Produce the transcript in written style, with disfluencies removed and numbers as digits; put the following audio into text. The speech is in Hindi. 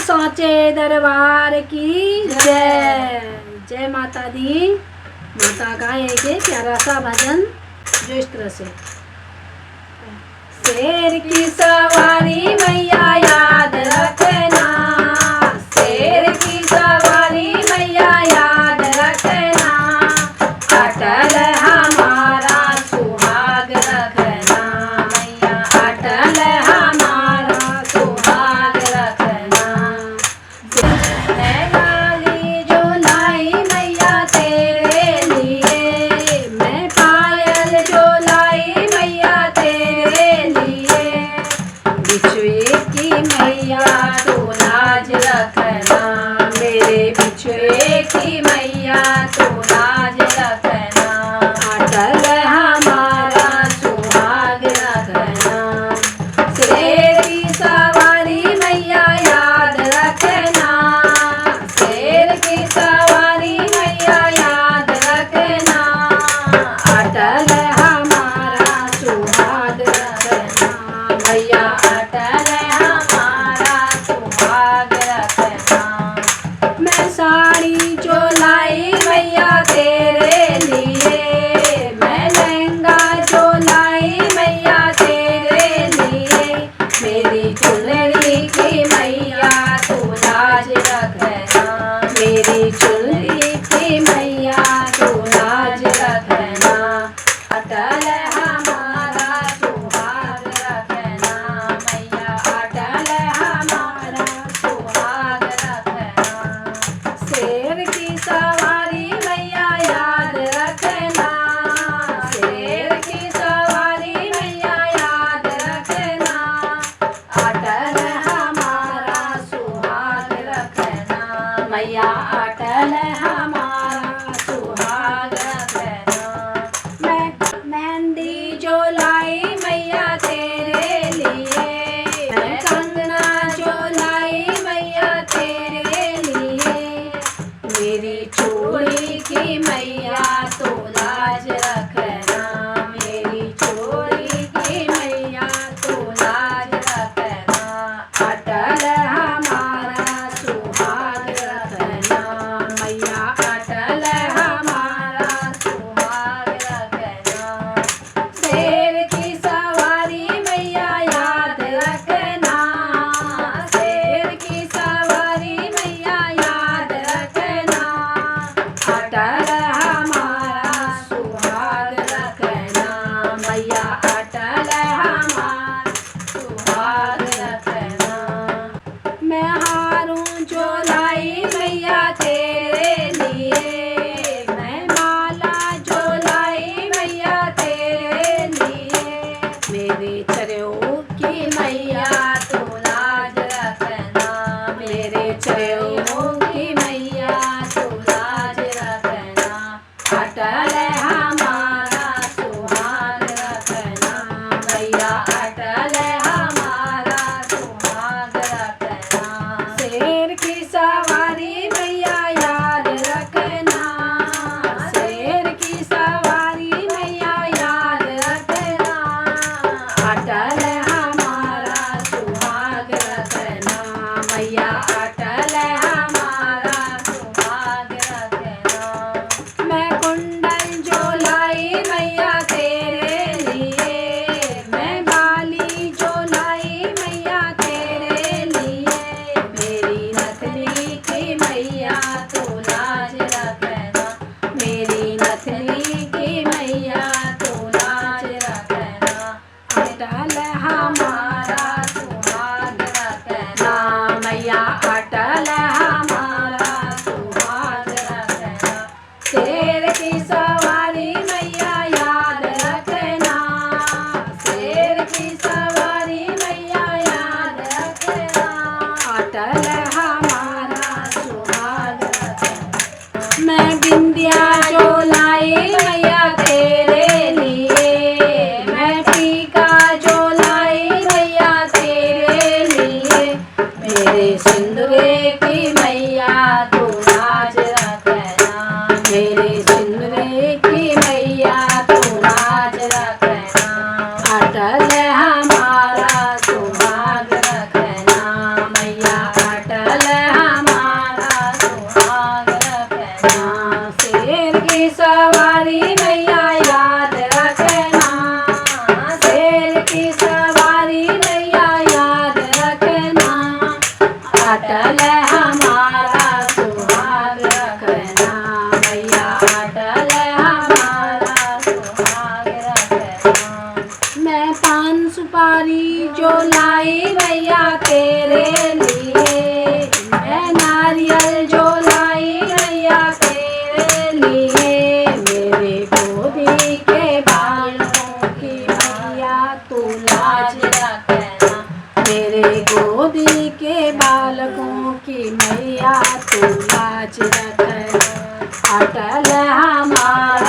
साचे दरबार की जय। जय माता दी। माता का एक प्यारा सा भजन जो इस तरह से। शेर की सवारी मैया याद रखना, शेर की सवारी मैया याद रखना, अटल हमारा सुहाग रखना मैया, अटल हमारा सुहाग रखना। मैं गाली जो लाई मैया तेरे लिए, मैं पायल जो लाई मैया तेरे लिए, बिछुए की मैया तू लाज रखना, मेरे बिछुए की मैया तू लाज रखना, अटल हमारा सुहाग रखना। शेर की सवारी मैया याद रखना, शेर की सवारी मैया याद रखना, अटल हमारा सुहाग रखना मैया, अटल हमारा सुहाग रखना। मैं साड़ी जो लाई मैया तेरे लिए, मैं लहंगा जो लाई मैया तेरे लिए, मेरी चुनरी की मैया तू लाज रखना, मेरी चुनरी की मैया तू लाज रखना, अटल हमारा सुहाग रखना मैया, अटल हमारा सुहाग रखना। शेर की सवारी मैया याद रखना, शेर की सवारी मैया याद रखना, अटल हमारा सुहाग रखना मैया, अटल हमारा सुहाग रखना। मैं मेहंदी जो लाई मैया तेरे लिए, मैं कंगना जो लाई मैया तेरे लिए, मेरी चूड़ी की मैया तू लाज रखना, मेरी चूड़ी की मैया तू लाज रखना, अटल हमारा सुहाग रखना मैया, अटल हमारा सुहाग रखना। शेर की सवारी मैया याद रखना, शेर की सवारी मैया याद रखना, अटल हमारा सुहाग रखना मैया, अटल हमारा सुहाग रखना। मैं हारों जो लाई मैया तेरे लिए, मैं माला जो लाई मैया तेरे लिए, मेरे चरणों की मैया तू लाज रखना, मेरे चरणों की मैया तू लाज रखना, अटल हमारा सुहाग रखना मैया, अटल हमारा सुहाग रखना। शेर की सवारी मैया याद रखना, शेर की सवारी मैया याद रखना, अटल हमारा सुहाग रखना मैया, अटल हमारा सुहाग रखना। मैं कुंडल जो लाई मैया तेरे लिए, मैं बाली जो लाई मैया तेरे लिए, मेरी नथनी की मैया तू लाज रखना, मेरी नथनी की मैया तू लाज रखना, अटल हमारा सुहाग रखना मैया, अटल हमारा सुहाग रखना। शेर की सवारी मैया याद रखना, शेर की सवारी मैया याद रखना, अटल हमारा सुहाग रखना। मैं बिंदिया जो लाई मैया तेरे लिए, मैं टीका जो लाई मैया तेरे लिए, मेरे सिंदूरे की मैया तू लाज रखना, मेरे सिंदूरे की मैया तू लाज रखना, अटल हमारा सुहाग रखना मैया, अटल अटल हमारा सुहाग रखना मैया, अटल हमारा सुहाग रखना। मैं पान सुपारी जो लाई मैया तेरे लिए, मैं नारियल जो लाई मैया तेरे लिए, मेरे गोदी के बालों की मैया तू लाज रखना, मेरे गोदी के बालकों की मैया तू लाज रखना। अटल हमारा